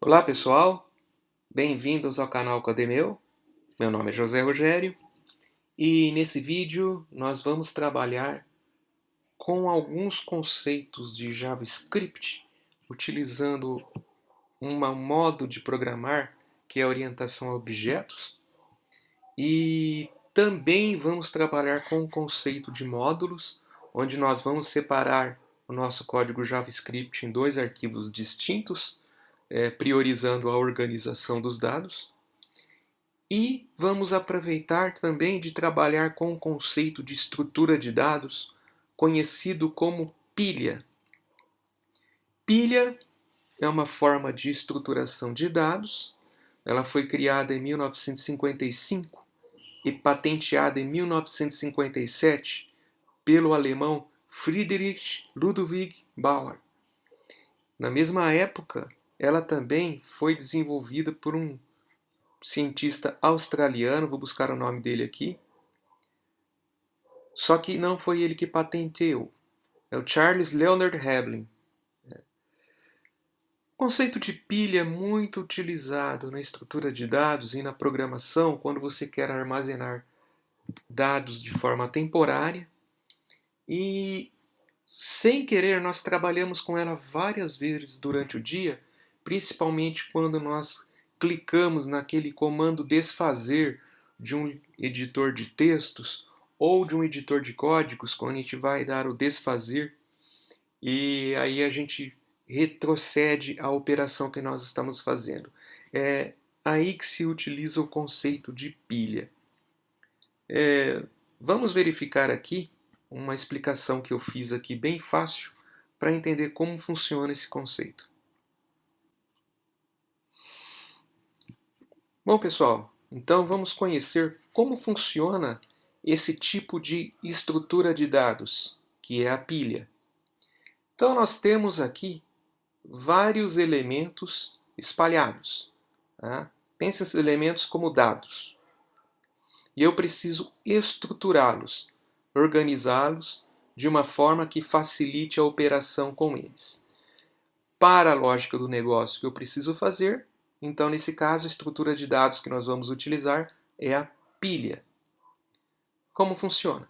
Olá pessoal, bem-vindos ao canal Codemeu. Meu nome é José Rogério e nesse vídeo nós vamos trabalhar com alguns conceitos de JavaScript utilizando um modo de programar que é a orientação a objetos e também vamos trabalhar com o conceito de módulos, onde nós vamos separar o nosso código JavaScript em dois arquivos distintos, priorizando a organização dos dados. E vamos aproveitar também de trabalhar com o conceito de estrutura de dados, conhecido como pilha. Pilha é uma forma de estruturação de dados. Ela foi criada em 1955 e patenteada em 1957 pelo alemão Friedrich Ludwig Bauer. Na mesma época, ela também foi desenvolvida por um cientista australiano, vou buscar o nome dele aqui, só que não foi ele que patenteou, é o Charles Leonard Veblen. O conceito de pilha é muito utilizado na estrutura de dados e na programação quando você quer armazenar dados de forma temporária e, sem querer, nós trabalhamos com ela várias vezes durante o dia, principalmente quando nós clicamos naquele comando desfazer de um editor de textos ou de um editor de códigos, quando a gente vai dar o desfazer e aí a gente retrocede a operação que nós estamos fazendo. É aí que se utiliza o conceito de pilha. Vamos verificar aqui uma explicação que eu fiz aqui bem fácil para entender como funciona esse conceito. Bom, pessoal, então vamos conhecer como funciona esse tipo de estrutura de dados, que é a pilha. Então nós temos aqui vários elementos espalhados. Tá? Pense esses elementos como dados. E eu preciso estruturá-los, organizá-los de uma forma que facilite a operação com eles. Para a lógica do negócio que eu preciso fazer, então nesse caso a estrutura de dados que nós vamos utilizar é a pilha. Como funciona?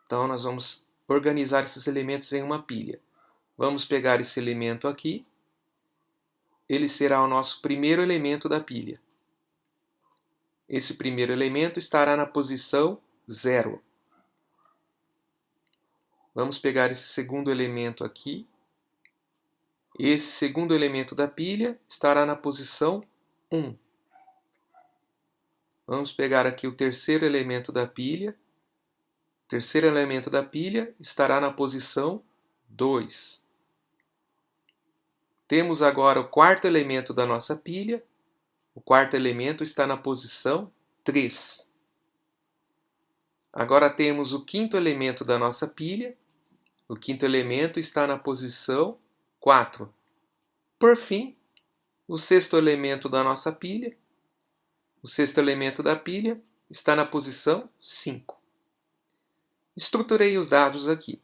Então nós vamos organizar esses elementos em uma pilha. Vamos pegar esse elemento aqui, ele será o nosso primeiro elemento da pilha. Esse primeiro elemento estará na posição 0. Vamos pegar esse segundo elemento aqui. Esse segundo elemento da pilha estará na posição 1. Vamos pegar aqui o terceiro elemento da pilha. O terceiro elemento da pilha estará na posição 2. Temos agora o quarto elemento da nossa pilha. O quarto elemento está na posição 3. Agora temos o quinto elemento da nossa pilha. O quinto elemento está na posição 4. Por fim, o sexto elemento da nossa pilha. O sexto elemento da pilha está na posição 5. Estruturei os dados aqui.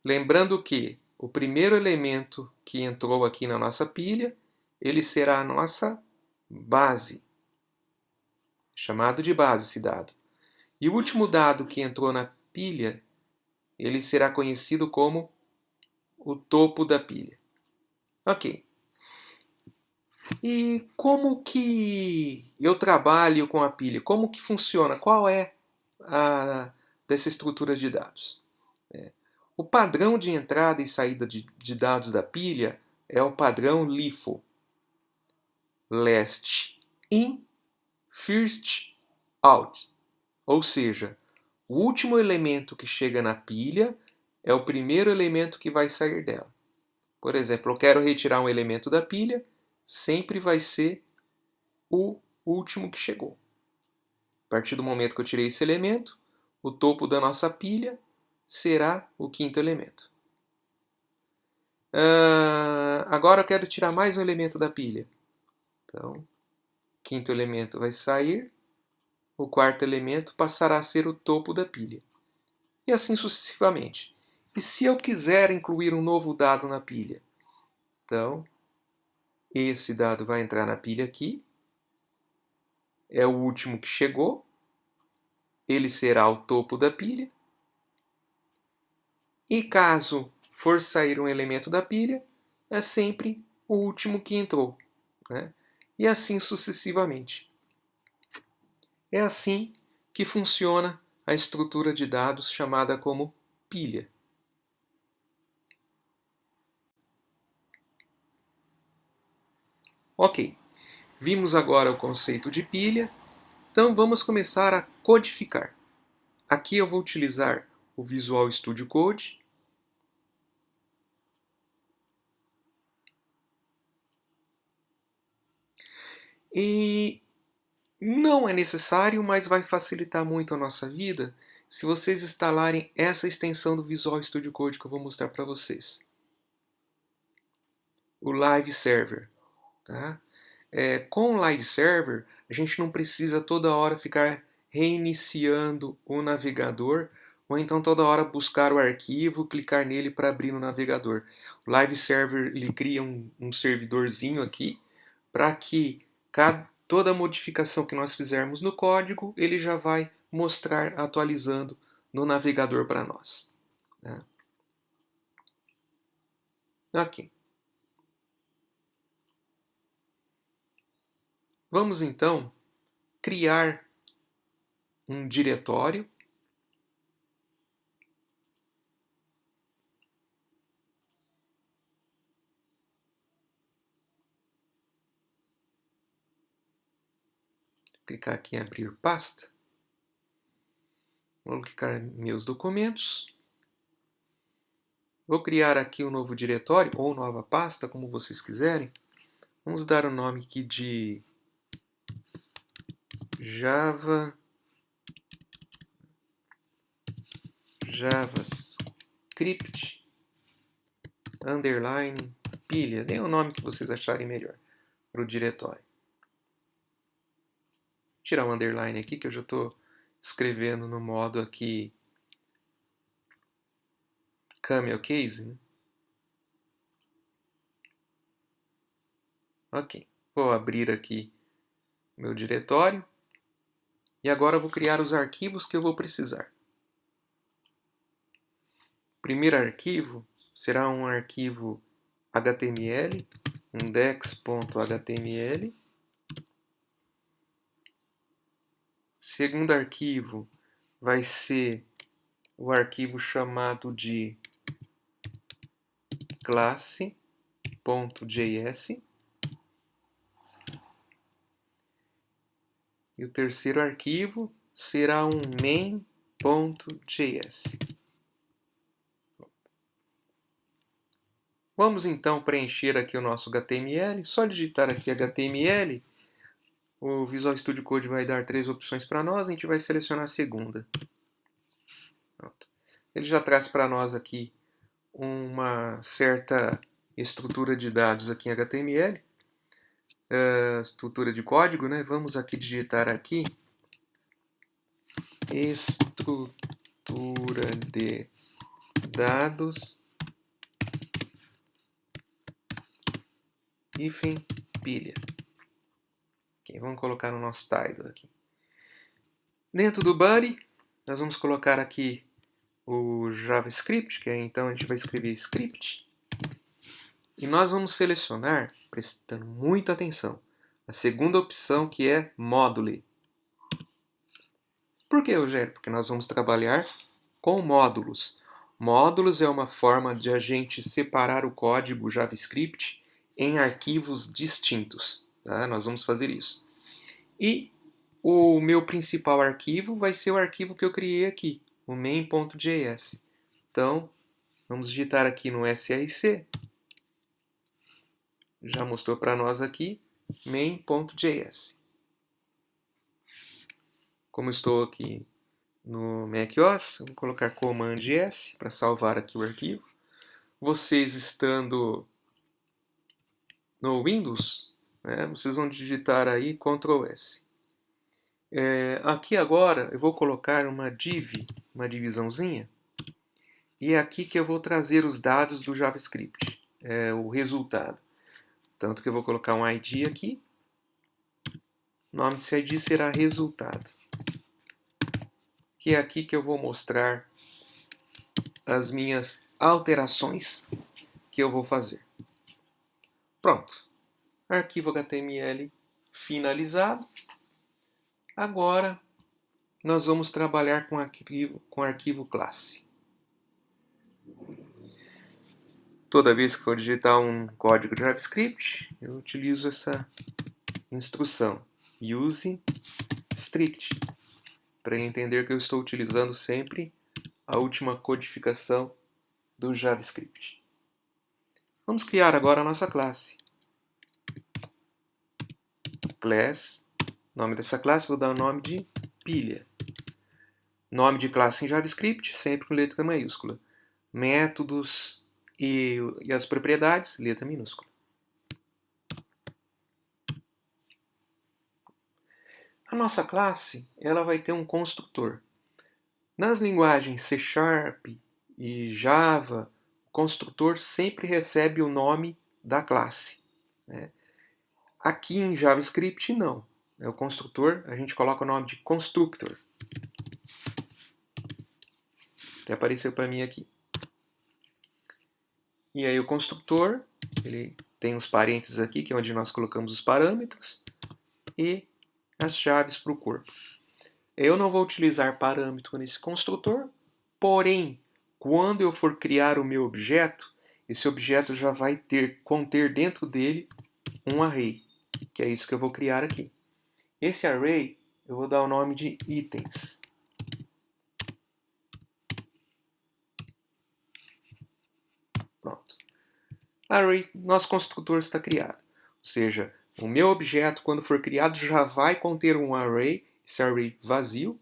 Lembrando que o primeiro elemento que entrou aqui na nossa pilha, ele será a nossa base. Chamado de base esse dado. E o último dado que entrou na pilha, ele será conhecido como o topo da pilha. Ok. E como que eu trabalho com a pilha? Como que funciona? Qual é a dessa estrutura de dados? O padrão de entrada e saída de dados da pilha é o padrão LIFO. Last in, first out. Ou seja, o último elemento que chega na pilha é o primeiro elemento que vai sair dela. Por exemplo, eu quero retirar um elemento da pilha, sempre vai ser o último que chegou. A partir do momento que eu tirei esse elemento, o topo da nossa pilha será o quinto elemento. Agora eu quero tirar mais um elemento da pilha. Então, o quinto elemento vai sair, o quarto elemento passará a ser o topo da pilha. E assim sucessivamente. E se eu quiser incluir um novo dado na pilha? Então, esse dado vai entrar na pilha aqui, é o último que chegou, ele será o topo da pilha, e caso for sair um elemento da pilha, é sempre o último que entrou, né? E assim sucessivamente. É assim que funciona a estrutura de dados chamada como pilha. Ok, vimos agora o conceito de pilha, então vamos começar a codificar. Aqui eu vou utilizar o Visual Studio Code. E não é necessário, mas vai facilitar muito a nossa vida se vocês instalarem essa extensão do Visual Studio Code que eu vou mostrar para vocês. O Live Server. Tá? Com o Live Server, a gente não precisa toda hora ficar reiniciando o navegador ou então toda hora buscar o arquivo, clicar nele para abrir no navegador. O Live Server ele cria um servidorzinho aqui para que toda modificação que nós fizermos no código, ele já vai mostrar atualizando no navegador para nós. Né? Ok. Vamos então criar um diretório. Clicar aqui em abrir pasta. Vou clicar em meus documentos. Vou criar aqui um novo diretório ou nova pasta, como vocês quiserem. Vamos dar o nome aqui de JavaScript underline pilha. Dê o nome que vocês acharem melhor para o diretório. Vou tirar o underline aqui que eu já estou escrevendo no modo aqui camel case. Né? Ok. Vou abrir aqui meu diretório. E agora eu vou criar os arquivos que eu vou precisar. O primeiro arquivo será um arquivo HTML, index.html. Segundo arquivo vai ser o arquivo chamado de classe.js. E o terceiro arquivo será um main.js. Vamos então preencher aqui o nosso HTML. Só digitar aqui HTML, o Visual Studio Code vai dar 3 opções para nós, a gente vai selecionar a segunda. Pronto. Ele já traz para nós aqui uma certa estrutura de dados aqui em HTML, estrutura de código, né? Vamos aqui digitar aqui estrutura de dados hífen pilha. Okay, vamos colocar no nosso title aqui. Dentro do body, nós vamos colocar aqui o JavaScript, que então a gente vai escrever script. E nós vamos selecionar, prestando muita atenção, a segunda opção que é Module. Por que, Rogério? Porque nós vamos trabalhar com módulos. Módulos é uma forma de a gente separar o código JavaScript em arquivos distintos. Tá? Nós vamos fazer isso. E o meu principal arquivo vai ser o arquivo que eu criei aqui, o main.js. Então, vamos digitar aqui no src. Já mostrou para nós aqui main.js. Como estou aqui no macOS, vou colocar Command S para salvar aqui o arquivo. Vocês estando no Windows, né, vocês vão digitar aí Ctrl S. Aqui agora eu vou colocar uma div, uma divisãozinha, e é aqui que eu vou trazer os dados do JavaScript, o resultado. Tanto que eu vou colocar um ID aqui. O nome desse ID será resultado. Que é aqui que eu vou mostrar as minhas alterações que eu vou fazer. Pronto. Arquivo HTML finalizado. Agora nós vamos trabalhar com arquivo classe. Toda vez que for digitar um código de JavaScript, eu utilizo essa instrução, use strict, para ele entender que eu estou utilizando sempre a última codificação do JavaScript. Vamos criar agora a nossa classe. Class, nome dessa classe, vou dar o nome de pilha. Nome de classe em JavaScript, sempre com letra maiúscula. Métodos e as propriedades, letra minúscula. A nossa classe ela vai ter um construtor. Nas linguagens C# e Java, o construtor sempre recebe o nome da classe, né? Aqui em JavaScript não. O construtor a gente coloca o nome de constructor. Que apareceu para mim aqui. E aí o construtor, ele tem os parênteses aqui, que é onde nós colocamos os parâmetros, e as chaves para o corpo. Eu não vou utilizar parâmetro nesse construtor, porém, quando eu for criar o meu objeto, esse objeto já vai conter dentro dele um array, que é isso que eu vou criar aqui. Esse array eu vou dar o nome de itens. Pronto. Array, nosso construtor está criado. Ou seja, o meu objeto, quando for criado, já vai conter um array, esse array vazio,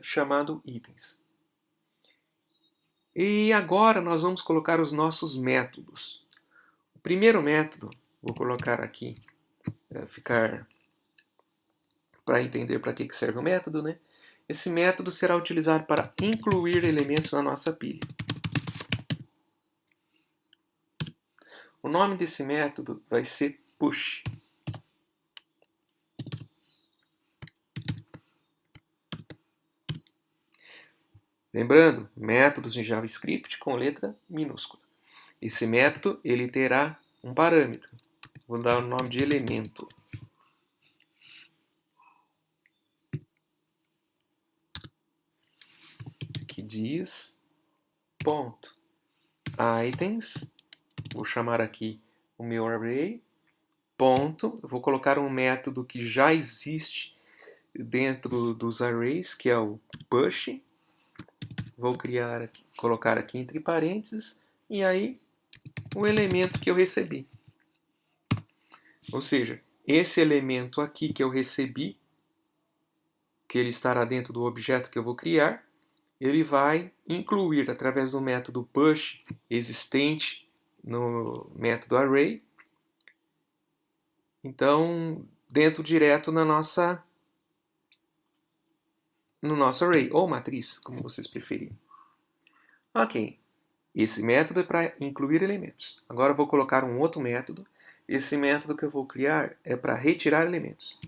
chamado itens. E agora nós vamos colocar os nossos métodos. O primeiro método, vou colocar aqui, para entender para que serve o método, né? Esse método será utilizado para incluir elementos na nossa pilha. O nome desse método vai ser push. Lembrando, métodos em JavaScript com letra minúscula. Esse método ele terá um parâmetro. Vou dar o nome de elemento. Que diz ponto items. Vou chamar aqui o meu array. Ponto. Eu vou colocar um método que já existe dentro dos arrays, que é o push. Vou colocar aqui entre parênteses e aí o elemento que eu recebi. Ou seja, esse elemento aqui que eu recebi, que ele estará dentro do objeto que eu vou criar, ele vai incluir através do método push existente no método array. Então, dentro direto no nosso array, ou matriz, como vocês preferirem. Ok, esse método é para incluir elementos. Agora eu vou colocar um outro método. Esse método que eu vou criar é para retirar elementos.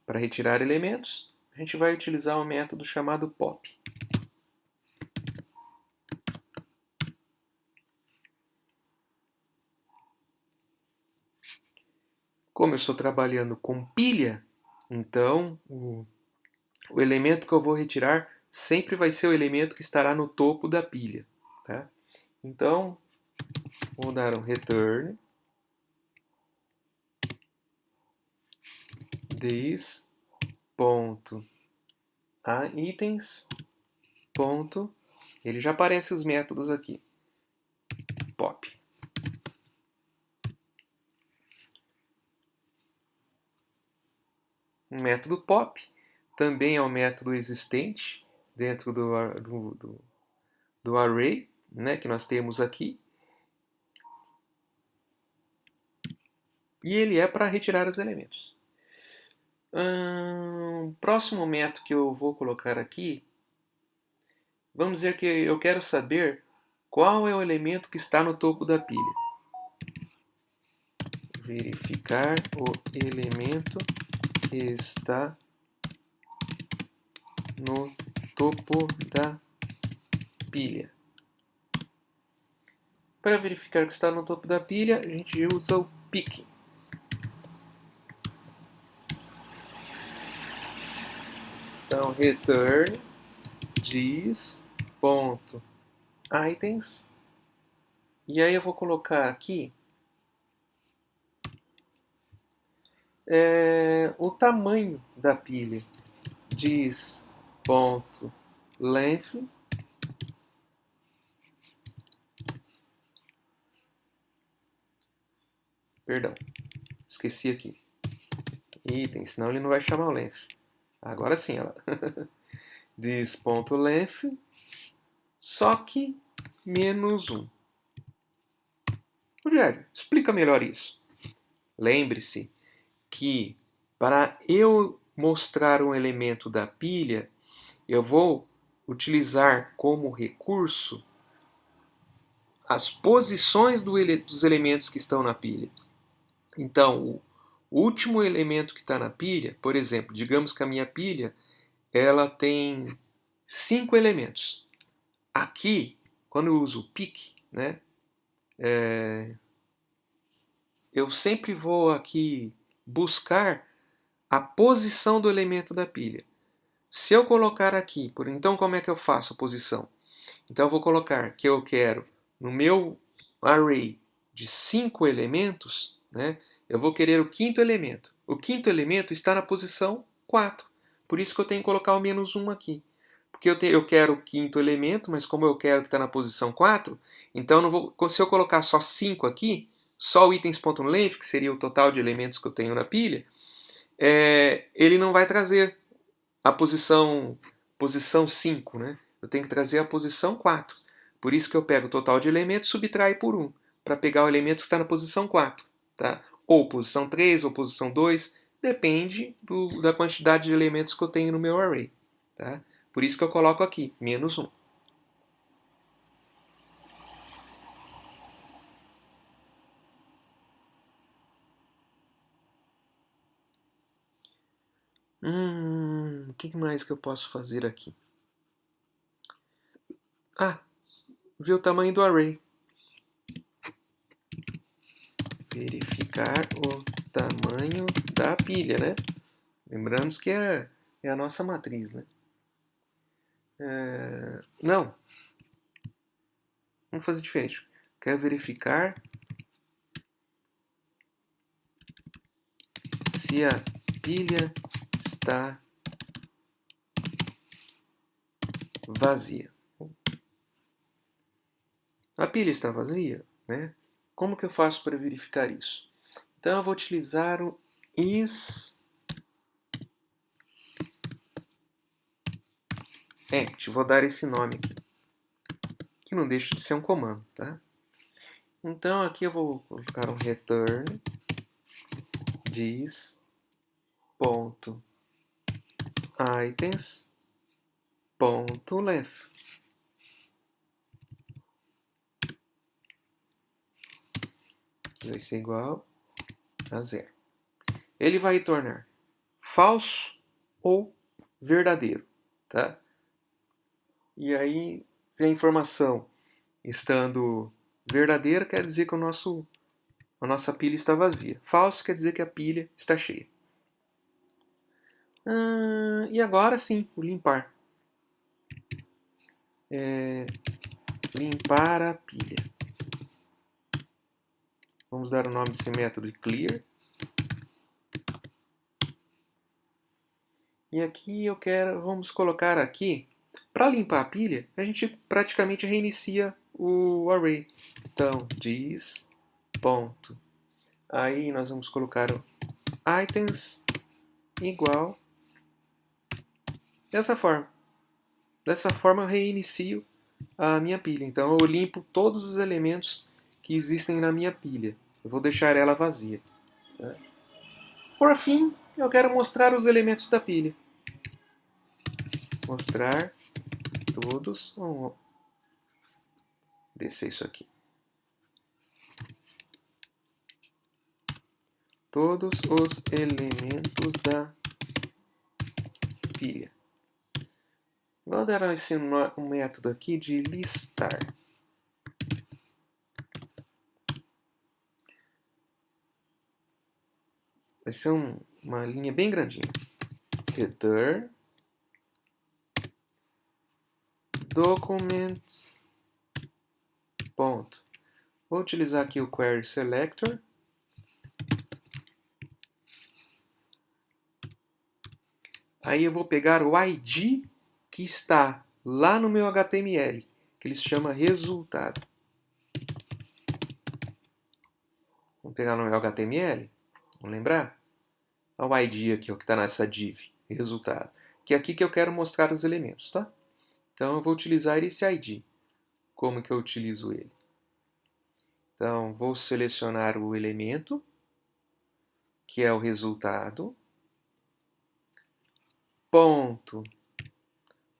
Para retirar elementos, a gente vai utilizar um método chamado pop. Como eu estou trabalhando com pilha, então o elemento que eu vou retirar sempre vai ser o elemento que estará no topo da pilha. Tá? Então, vou dar um return this ponto a itens ponto, ele já aparece os métodos aqui, pop. O método pop também é um método existente dentro do array, né, que nós temos aqui. E ele é para retirar os elementos. Próximo método que eu vou colocar aqui Vamos dizer que eu quero saber qual é o elemento que está no topo da pilha. Verificar o elemento que está no topo da pilha. Para verificar que está no topo da pilha, a gente usa o pick. Então, return diz ponto items. E aí eu vou colocar aqui o tamanho da pilha. Diz ponto length. Perdão, esqueci aqui. Item, senão ele não vai chamar o length. Agora sim, ela. Diz ponto length, só que menos 1. Rogério, explica melhor isso. Lembre-se que para eu mostrar um elemento da pilha, eu vou utilizar como recurso as posições dos elementos que estão na pilha. Então, o último elemento que está na pilha, por exemplo, digamos que a minha pilha ela tem 5 elementos. Aqui, quando eu uso o pick, né, eu sempre vou aqui buscar a posição do elemento da pilha. Se eu colocar aqui, então como é que eu faço a posição? Então eu vou colocar que eu quero no meu array de 5 elementos, né, eu vou querer o quinto elemento. O quinto elemento está na posição 4. Por isso que eu tenho que colocar o menos 1 aqui. Porque eu quero o quinto elemento, mas como eu quero que está na posição 4, então não vou, se eu colocar só 5 aqui, só o itens.length, que seria o total de elementos que eu tenho na pilha, ele não vai trazer a posição 5, né? Eu tenho que trazer a posição 4. Por isso que eu pego o total de elementos e subtrai por 1, para pegar o elemento que está na posição 4. Tá? Ou posição 3, ou posição 2, depende da quantidade de elementos que eu tenho no meu array. Tá? Por isso que eu coloco aqui, menos 1. O que mais que eu posso fazer aqui? Ah, ver o tamanho do array. Verificar o tamanho da pilha, né? Lembramos que é a nossa matriz, né? Não. Vamos fazer diferente. Quero verificar se a pilha está vazia. A pilha está vazia, né? Como que eu faço para verificar isso? Então eu vou utilizar o is act. Vou dar esse nome aqui, que não deixa de ser um comando, tá? Então aqui eu vou colocar um return diz ponto items ponto length. Vai ser igual a 0. Ele vai retornar falso ou verdadeiro, tá? E aí, se a informação estando verdadeira, quer dizer que a nossa pilha está vazia. Falso quer dizer que a pilha está cheia. E agora sim, o limpar. Limpar a pilha. Vamos dar o nome desse método de clear. E aqui vamos colocar aqui, para limpar a pilha, a gente praticamente reinicia o array. Então, diz ponto. Aí nós vamos colocar o items igual dessa forma. Dessa forma eu reinicio a minha pilha. Então eu limpo todos os elementos que existem na minha pilha. Eu vou deixar ela vazia. Tá? Por fim, eu quero mostrar os elementos da pilha. Mostrar Todos, vamos descer isso aqui. Todos os elementos da pilha. Vou dar um método aqui de listar. Vai ser uma linha bem grandinha. Header documents. Ponto. Vou utilizar aqui o query selector. Aí eu vou pegar o ID que está lá no meu HTML, que ele se chama resultado. Vamos pegar no meu HTML, vamos lembrar? Olha o ID aqui, ó, que está nessa div, resultado. Que é aqui que eu quero mostrar os elementos, tá? Então eu vou utilizar esse ID. Como que eu utilizo ele? Então vou selecionar o elemento, que é o resultado. Ponto.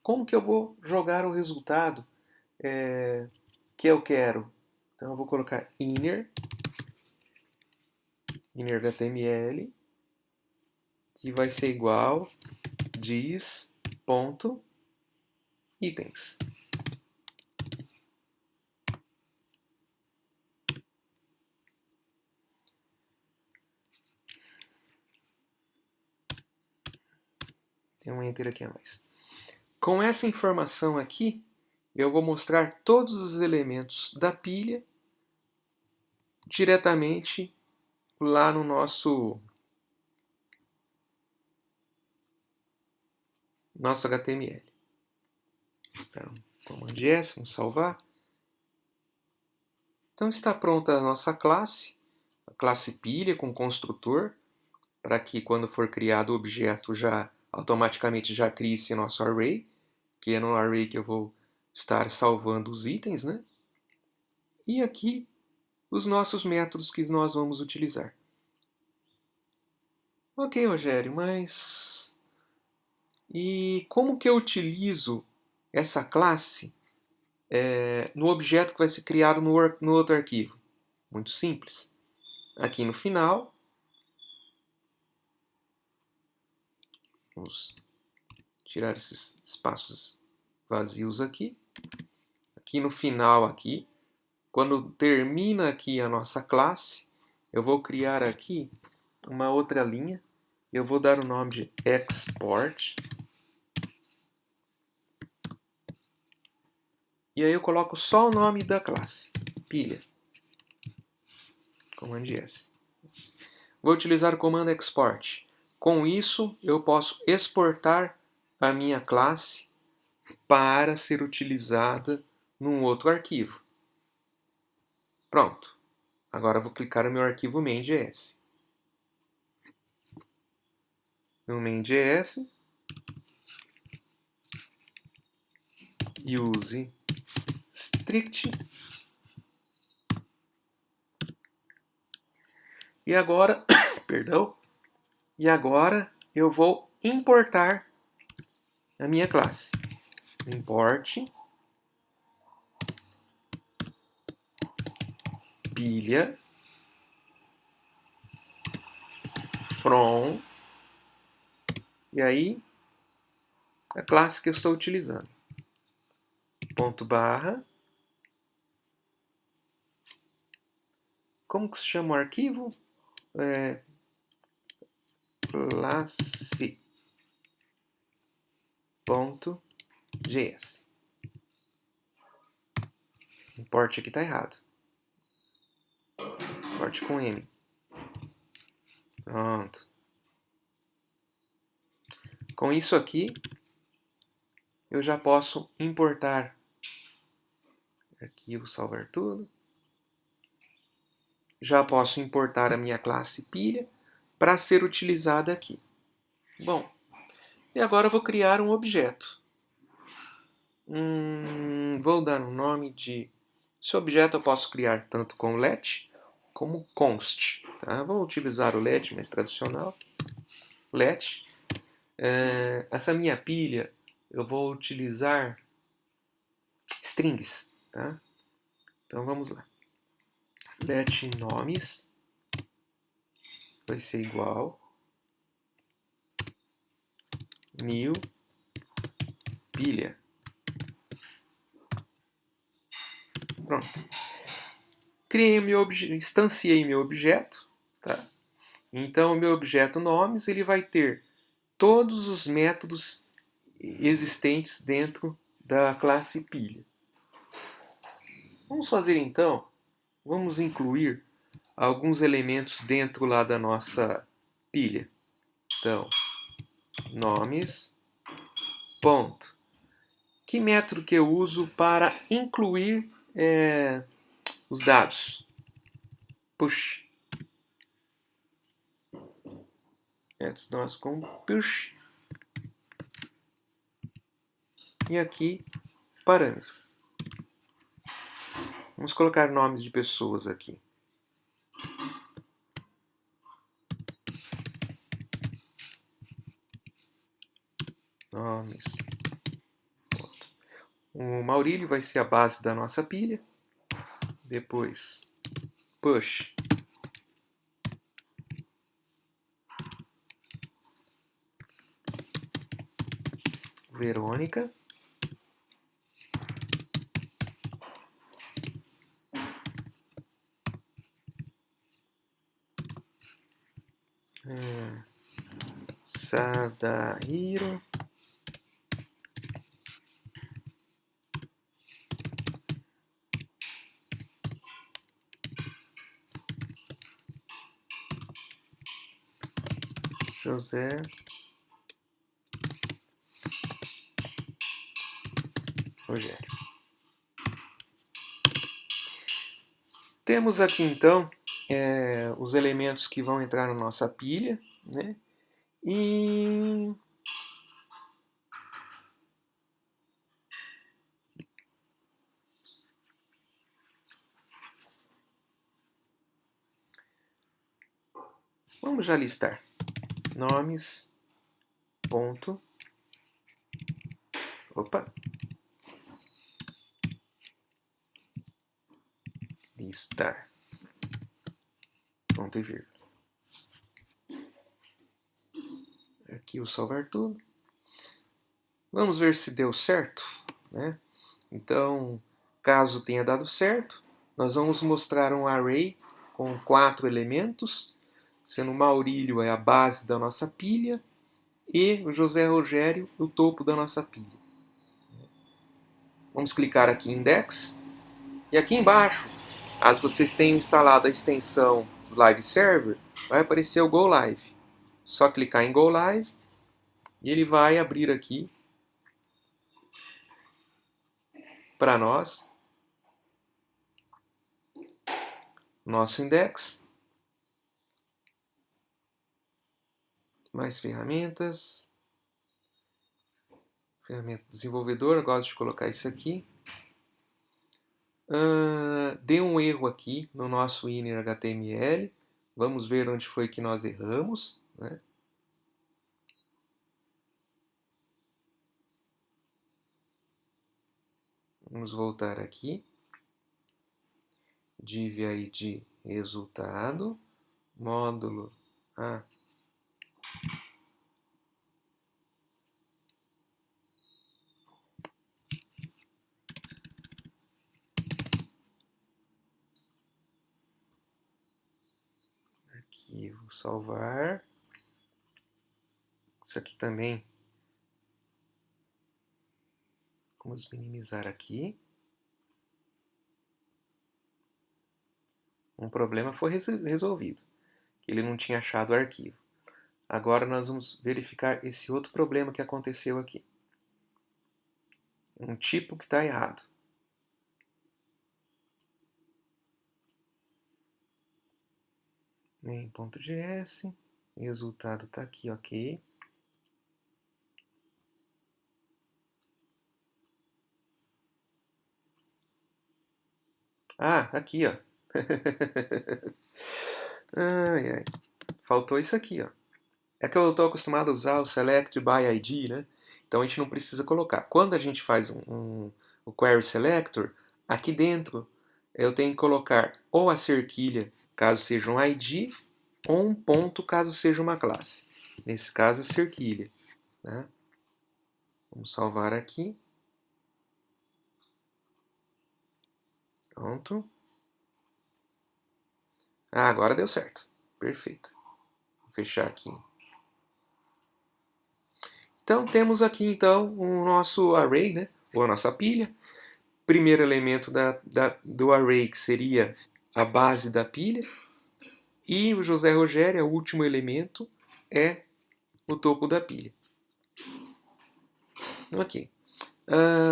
Como que eu vou jogar o resultado que eu quero? Então eu vou colocar inner HTML, que vai ser igual dis.itens. Tem um enter aqui a mais. Com essa informação aqui, eu vou mostrar todos os elementos da pilha diretamente lá no nosso HTML. Então, Command S, vamos salvar. Então está pronta a nossa classe, a classe pilha com construtor, para que quando for criado o objeto já automaticamente já crie esse nosso array, que é no array que eu vou estar salvando os itens, né? E aqui os nossos métodos que nós vamos utilizar. Ok, Rogério, mas e como que eu utilizo essa classe no objeto que vai ser criado no outro arquivo? Muito simples. Aqui no final, vamos tirar esses espaços vazios aqui. Aqui no final, aqui, quando termina aqui a nossa classe, eu vou criar aqui uma outra linha. Eu vou dar o nome de export. E aí eu coloco só o nome da classe, pilha. Command S. Vou utilizar o comando export. Com isso, eu posso exportar a minha classe para ser utilizada num outro arquivo. Pronto. Agora eu vou clicar no meu arquivo main.js. No main.js, use strict. E agora, perdão, e agora eu vou importar a minha classe. Import pilha from, e aí a classe que eu estou utilizando. Ponto barra. Como que se chama o arquivo? Classe.js. Import aqui está errado. Import com M. Pronto. Com isso aqui, eu já posso importar. Arquivo, salvar tudo. Já posso importar a minha classe pilha para ser utilizada aqui. Bom, e agora eu vou criar um objeto. Vou dar um nome de... Esse objeto eu posso criar tanto com let como const. Tá? Vou utilizar o let mais tradicional. Let. Essa minha pilha eu vou utilizar strings, tá? Então vamos lá. Let nomes vai ser igual new pilha. Pronto. Instanciei meu objeto, tá? Então o meu objeto nomes ele vai ter todos os métodos existentes dentro da classe pilha. Vamos fazer então, vamos incluir alguns elementos dentro lá da nossa pilha. Então, nomes, ponto. Que método que eu uso para incluir os dados? Push. Métodos nós com push. E aqui, parâmetro. Vamos colocar nomes de pessoas aqui. Nomes. O Maurílio vai ser a base da nossa pilha. Depois, push. Verônica. Sadahiro. José. Rogério. Temos aqui então os elementos que vão entrar na nossa pilha, né? E vamos já listar. Nomes, ponto. Opa. Listar. Ponto e vírgula. Aqui o salvar tudo. Vamos ver se deu certo, né? Então, caso tenha dado certo, nós vamos mostrar um array com 4 elementos, sendo o Maurílio é a base da nossa pilha e o José Rogério o topo da nossa pilha. Vamos clicar aqui em Index e aqui embaixo, caso vocês tenham instalado a extensão do Live Server, vai aparecer o Go Live. Só clicar em Go Live e ele vai abrir aqui para nós nosso index, mais ferramentas, ferramenta desenvolvedor, eu gosto de colocar isso aqui. Deu um erro aqui no nosso inner HTML, vamos ver onde foi que nós erramos, né? Vamos voltar aqui, div id resultado, módulo arquivo salvar. Isso aqui também. Vamos minimizar aqui. Um problema foi resolvido. Ele não tinha achado o arquivo. Agora nós vamos verificar esse outro problema que aconteceu aqui. Um tipo que está errado. Main.js, resultado está aqui, ok. Aqui, ó. Ai, ai. Faltou isso aqui, ó. É que eu estou acostumado a usar o Select by ID, né? Então a gente não precisa colocar. Quando a gente faz o query selector, aqui dentro eu tenho que colocar ou a cerquilha, caso seja um ID, ou um ponto, caso seja uma classe. Nesse caso, a cerquilha. Né? Vamos salvar aqui. Pronto. Ah, agora deu certo. Perfeito. Vou fechar aqui. Então, temos aqui então o nosso array, né? Ou a nossa pilha. Primeiro elemento do array, que seria a base da pilha. E o José Rogério, o último elemento, é o topo da pilha. Ok.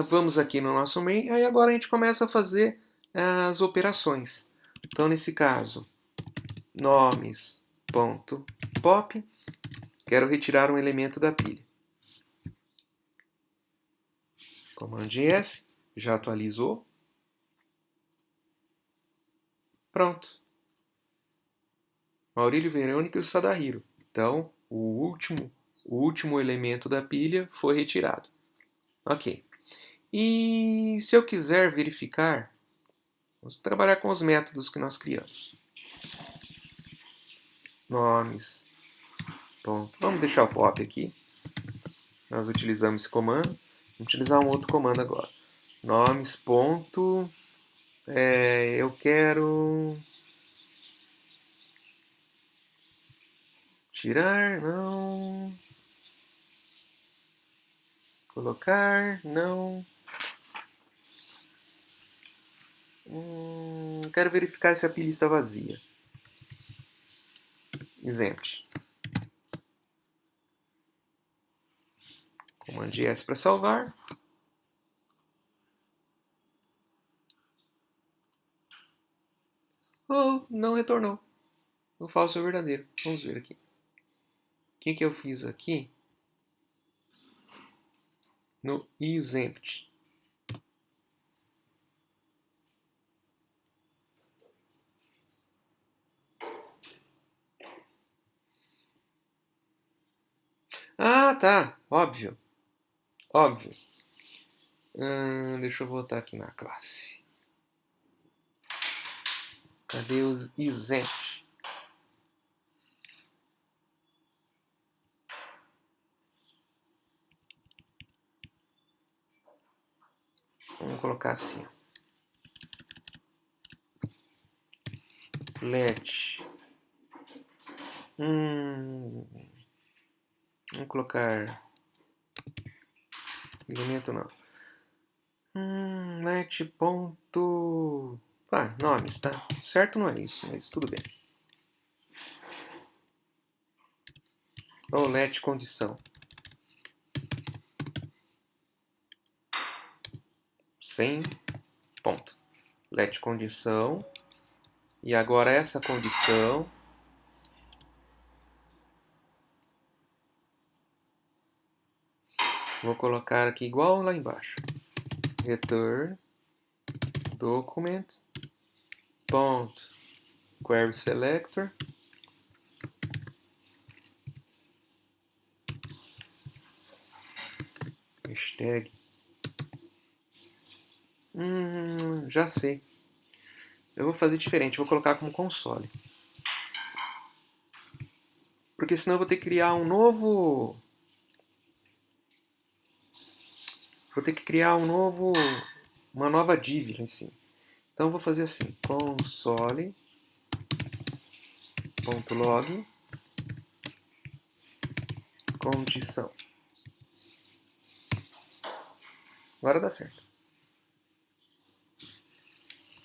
Vamos aqui no nosso main. Aí agora a gente começa a fazer as operações. Então, nesse caso, nomes.pop, quero retirar um elemento da pilha. Command S, já atualizou. Pronto. Maurílio, Verônica e o Sadahiro. Então, o último elemento da pilha foi retirado. Ok. E se eu quiser verificar, vamos trabalhar com os métodos que nós criamos. Nomes. Ponto. Vamos deixar o pop aqui. Nós utilizamos esse comando. Vamos utilizar um outro comando agora. Nomes. Ponto. Eu quero tirar, não. Colocar, não. Quero verificar se a pilha está vazia. Exemplo. Command S para salvar. Oh, não retornou. O falso é o verdadeiro. Vamos ver aqui. O que eu fiz aqui? No exempt. Ah, tá. Óbvio. Óbvio. Deixa eu voltar aqui na classe. Cadê os exempt? Vamos colocar assim. Let. Vamos colocar elemento não. Let ponto. Nomes, tá? Certo não é isso, mas tudo bem. Ou let condição. Sem ponto. Let condição. E agora essa condição vou colocar aqui igual lá embaixo. Return document ponto query selector hashtag. Já sei. Eu vou fazer diferente, vou colocar como console. Porque senão eu vou ter que criar um novo. Vou ter que criar uma nova div lá em cima. Então eu vou fazer assim, console.log condição. Agora dá certo.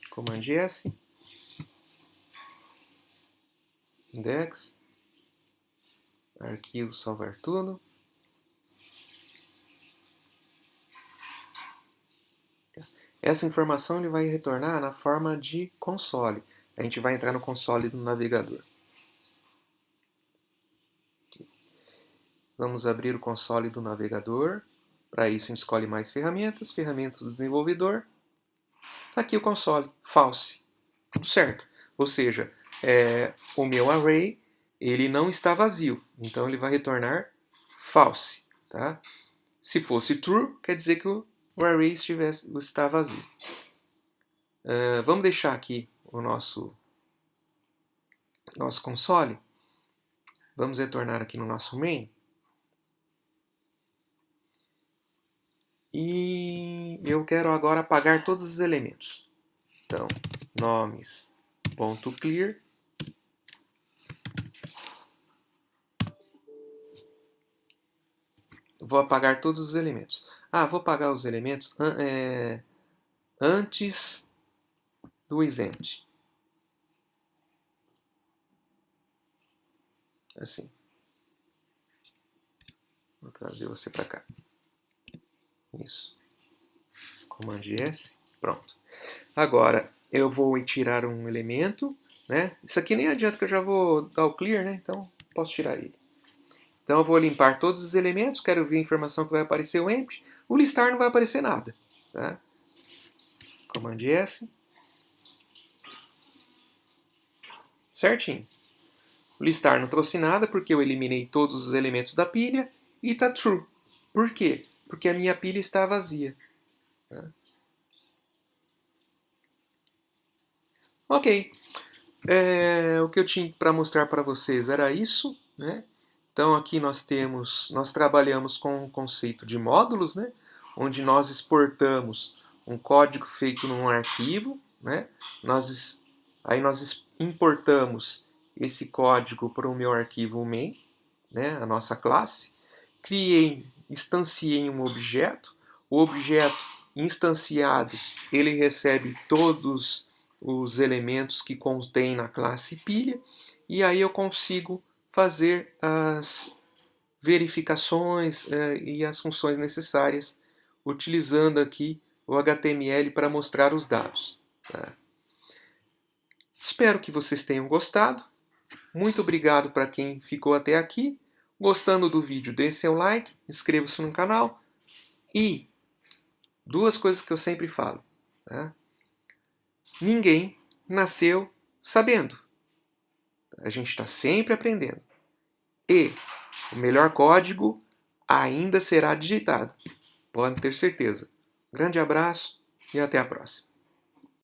Command S, index, arquivo, salvar tudo. Essa informação ele vai retornar na forma de console. A gente vai entrar no console do navegador. Aqui. Vamos abrir o console do navegador. Para isso, a gente escolhe mais ferramentas, ferramentas do desenvolvedor. Está aqui o console, false. Tudo certo. Ou seja, o meu array ele não está vazio. Então, ele vai retornar false. Tá? Se fosse true, quer dizer que o array está vazio. Vamos deixar aqui o nosso console. Vamos retornar aqui no nosso main. E eu quero agora apagar todos os elementos. Então, nomes.clear. Vou apagar todos os elementos. Vou apagar os elementos antes do exempt. Assim. Vou trazer você para cá. Isso. Command S. Pronto. Agora, eu vou tirar um elemento, né? Isso aqui nem adianta que eu já vou dar o clear, né? Então, posso tirar ele. Então, eu vou limpar todos os elementos. Quero ver a informação que vai aparecer o empty. O listar não vai aparecer nada. Tá? Command S. Certinho. O listar não trouxe nada porque eu eliminei todos os elementos da pilha e está true. Por quê? Porque a minha pilha está vazia. Tá? Ok. O que eu tinha para mostrar para vocês era isso, né? Então aqui nós trabalhamos com o conceito de módulos, né? Onde nós exportamos um código feito num arquivo, né? Aí nós importamos esse código para o meu arquivo main, né? A nossa classe. Instanciei um objeto. O objeto instanciado, ele recebe todos os elementos que contém na classe pilha, e aí eu consigo fazer as verificações e as funções necessárias utilizando aqui o HTML para mostrar os dados. Tá? Espero que vocês tenham gostado. Muito obrigado para quem ficou até aqui. Gostando do vídeo, dê seu like, inscreva-se no canal e duas coisas que eu sempre falo. Tá? Ninguém nasceu sabendo. A gente está sempre aprendendo. E o melhor código ainda será digitado. Podem ter certeza. Grande abraço e até a próxima.